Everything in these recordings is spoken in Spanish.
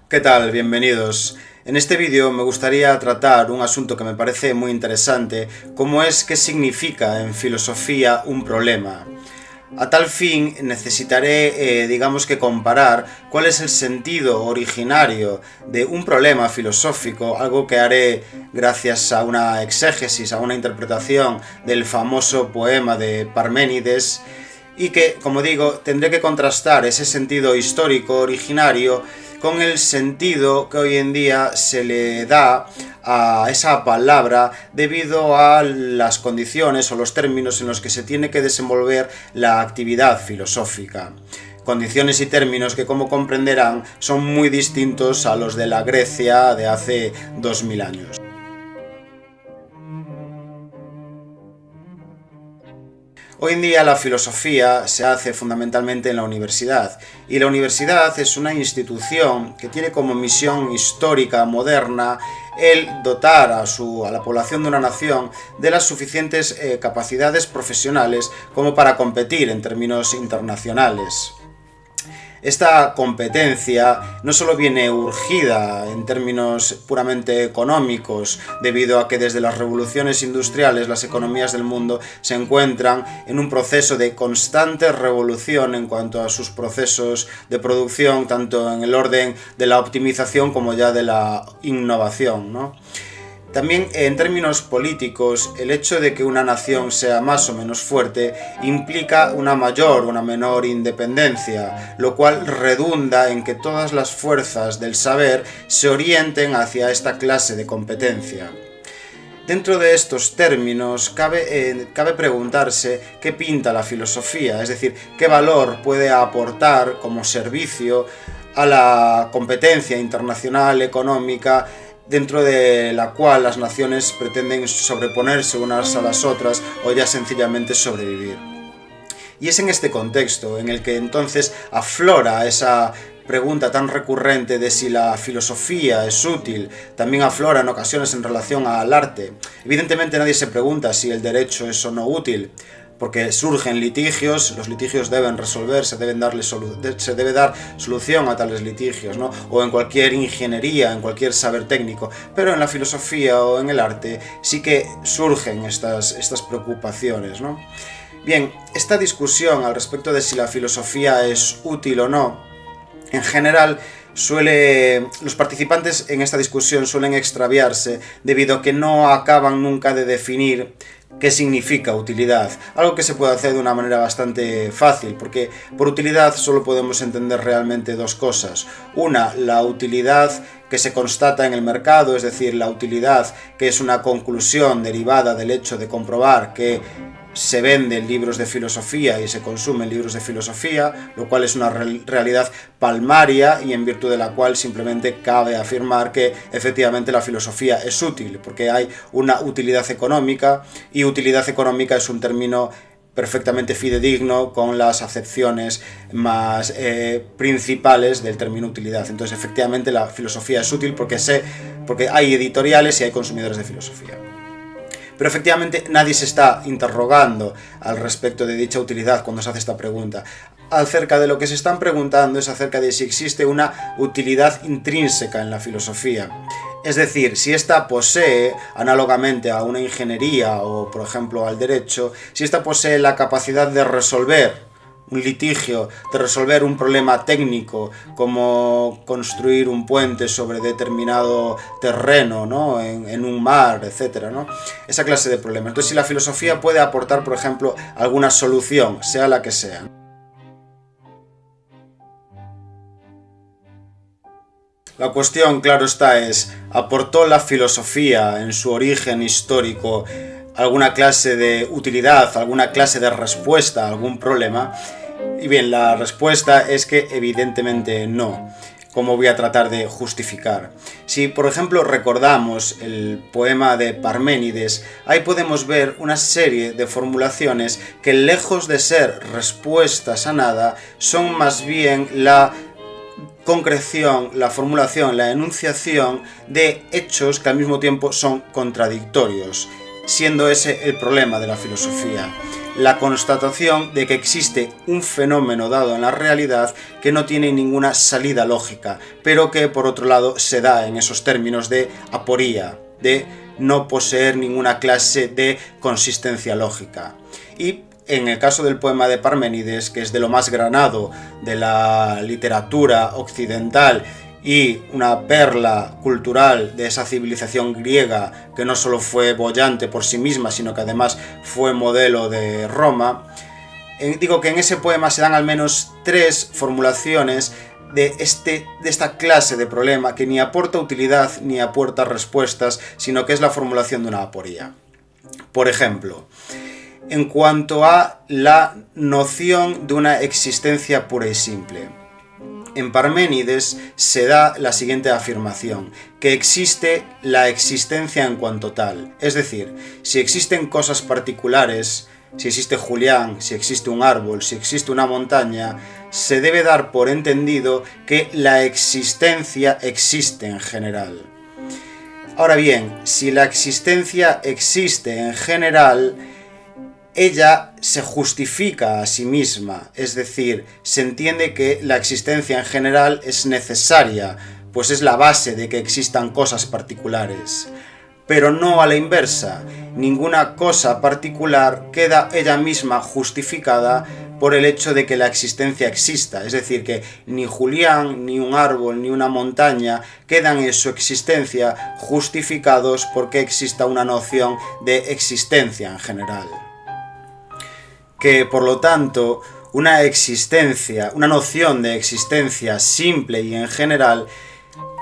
¿Qué tal? Bienvenidos. En este vídeo me gustaría tratar un asunto que me parece muy interesante, como es qué significa en filosofía un problema. A tal fin necesitaré, digamos que comparar cuál es el sentido originario de un problema filosófico, algo que haré gracias a una exégesis, a una interpretación del famoso poema de Parménides, y que, como digo, tendré que contrastar ese sentido histórico originario con el sentido que hoy en día se le da a esa palabra debido a las condiciones o los términos en los que se tiene que desenvolver la actividad filosófica. Condiciones y términos que, como comprenderán, son muy distintos a los de la Grecia de hace 2000 años. Hoy en día la filosofía se hace fundamentalmente en la universidad, y la universidad es una institución que tiene como misión histórica moderna el dotar a la población de una nación de las suficientes capacidades profesionales como para competir en términos internacionales. Esta competencia no solo viene urgida en términos puramente económicos, debido a que desde las revoluciones industriales las economías del mundo se encuentran en un proceso de constante revolución en cuanto a sus procesos de producción, tanto en el orden de la optimización como ya de la innovación, ¿no? También en términos políticos, el hecho de que una nación sea más o menos fuerte implica una mayor o una menor independencia, lo cual redunda en que todas las fuerzas del saber se orienten hacia esta clase de competencia. Dentro de estos términos cabe preguntarse qué pinta la filosofía, es decir, qué valor puede aportar como servicio a la competencia internacional económica dentro de la cual las naciones pretenden sobreponerse unas a las otras o ya sencillamente sobrevivir. Y es en este contexto en el que entonces aflora esa pregunta tan recurrente de si la filosofía es útil. También aflora en ocasiones en relación al arte. Evidentemente nadie se pregunta si el derecho es o no útil, porque surgen litigios, los litigios deben resolverse, se debe dar solución a tales litigios, ¿no? O en cualquier ingeniería, en cualquier saber técnico, pero en la filosofía o en el arte sí que surgen estas preocupaciones, ¿no? Bien, esta discusión al respecto de si la filosofía es útil o no, en general los participantes en esta discusión suelen extraviarse debido a que no acaban nunca de definir qué significa utilidad, algo que se puede hacer de una manera bastante fácil, porque por utilidad solo podemos entender realmente dos cosas. Una, la utilidad que se constata en el mercado, es decir, la utilidad que es una conclusión derivada del hecho de comprobar que se venden libros de filosofía y se consumen libros de filosofía, lo cual es una realidad palmaria y en virtud de la cual simplemente cabe afirmar que efectivamente la filosofía es útil, porque hay una utilidad económica, y utilidad económica es un término perfectamente fidedigno con las acepciones más principales del término utilidad. Entonces, efectivamente, la filosofía es útil porque hay editoriales y hay consumidores de filosofía. Pero efectivamente nadie se está interrogando al respecto de dicha utilidad cuando se hace esta pregunta. Acerca de lo que se están preguntando es acerca de si existe una utilidad intrínseca en la filosofía. Es decir, si ésta posee, análogamente a una ingeniería o, por ejemplo, al derecho, si ésta posee la capacidad de resolver un litigio, de resolver un problema técnico, como construir un puente sobre determinado terreno, ¿no? en un mar, etcétera, ¿no? Esa clase de problemas. Entonces, si la filosofía puede aportar, por ejemplo, alguna solución, sea la que sea. La cuestión, claro está, es: ¿aportó la filosofía en su origen histórico alguna clase de utilidad, alguna clase de respuesta a algún problema? Y bien, la respuesta es que evidentemente no, como voy a tratar de justificar. Si, por ejemplo, recordamos el poema de Parménides, ahí podemos ver una serie de formulaciones que, lejos de ser respuestas a nada, son más bien la concreción, la formulación, la enunciación de hechos que al mismo tiempo son contradictorios. siendo ese el problema de la filosofía. La constatación de que existe un fenómeno dado en la realidad que no tiene ninguna salida lógica, pero que por otro lado se da en esos términos de aporía, de no poseer ninguna clase de consistencia lógica. Y en el caso del poema de Parménides, que es de lo más granado de la literatura occidental y una perla cultural de esa civilización griega que no solo fue boyante por sí misma, sino que además fue modelo de Roma, digo que en ese poema se dan al menos 3 formulaciones de esta clase de problema que ni aporta utilidad ni aporta respuestas, sino que es la formulación de una aporía. Por ejemplo, en cuanto a la noción de una existencia pura y simple. En Parménides se da la siguiente afirmación, que existe la existencia en cuanto tal. Es decir, si existen cosas particulares, si existe Julián, si existe un árbol, si existe una montaña, se debe dar por entendido que la existencia existe en general. Ahora bien, si la existencia existe en general, ella se justifica a sí misma, es decir, se entiende que la existencia en general es necesaria, pues es la base de que existan cosas particulares. Pero no a la inversa, ninguna cosa particular queda ella misma justificada por el hecho de que la existencia exista, es decir, que ni Julián, ni un árbol, ni una montaña quedan en su existencia justificados porque exista una noción de existencia en general. Que por lo tanto una existencia, una noción de existencia simple y en general,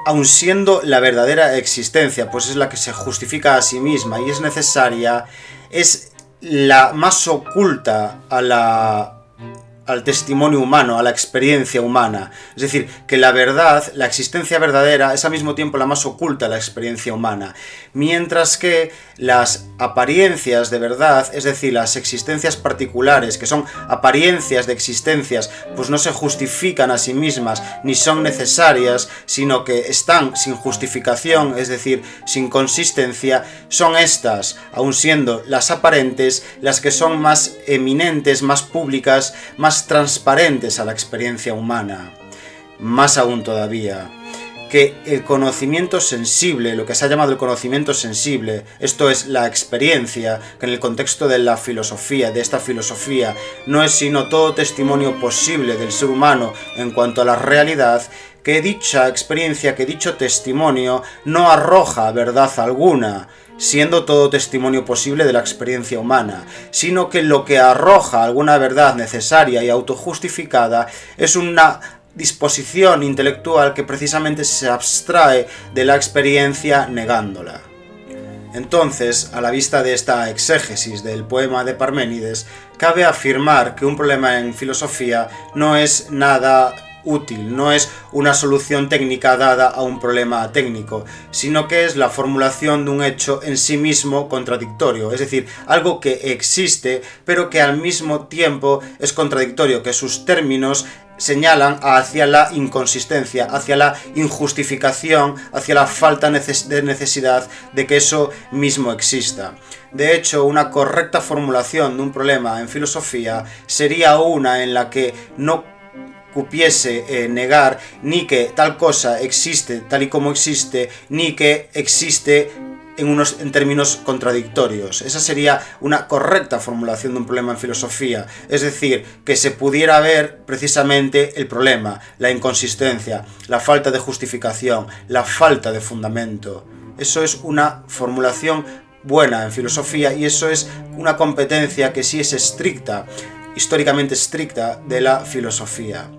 aun siendo la verdadera existencia, pues es la que se justifica a sí misma y es necesaria, es la más oculta al testimonio humano, a la experiencia humana. Es decir, que la verdad, la existencia verdadera, es al mismo tiempo la más oculta a la experiencia humana. Mientras que las apariencias de verdad, es decir, las existencias particulares, que son apariencias de existencias, pues no se justifican a sí mismas, ni son necesarias, sino que están sin justificación, es decir, sin consistencia, son estas, aun siendo las aparentes, las que son más eminentes, más públicas, más transparentes a la experiencia humana. Más aún todavía, que el conocimiento sensible, lo que se ha llamado el conocimiento sensible, esto es la experiencia, que en el contexto de la filosofía, de esta filosofía, no es sino todo testimonio posible del ser humano en cuanto a la realidad, que dicha experiencia, que dicho testimonio no arroja verdad alguna, siendo todo testimonio posible de la experiencia humana, sino que lo que arroja alguna verdad necesaria y autojustificada es una disposición intelectual que precisamente se abstrae de la experiencia negándola. Entonces, a la vista de esta exégesis del poema de Parménides, cabe afirmar que un problema en filosofía no es nada útil, no es una solución técnica dada a un problema técnico, sino que es la formulación de un hecho en sí mismo contradictorio, es decir, algo que existe, pero que al mismo tiempo es contradictorio, que sus términos señalan hacia la inconsistencia, hacia la injustificación, hacia la falta de necesidad de que eso mismo exista. De hecho, una correcta formulación de un problema en filosofía sería una en la que no cupiese negar ni que tal cosa existe tal y como existe, ni que existe en términos contradictorios. Esa sería una correcta formulación de un problema en filosofía, es decir, que se pudiera ver precisamente el problema, la inconsistencia, la falta de justificación, la falta de fundamento. Eso es una formulación buena en filosofía y eso es una competencia que sí es estricta, históricamente estricta, de la filosofía.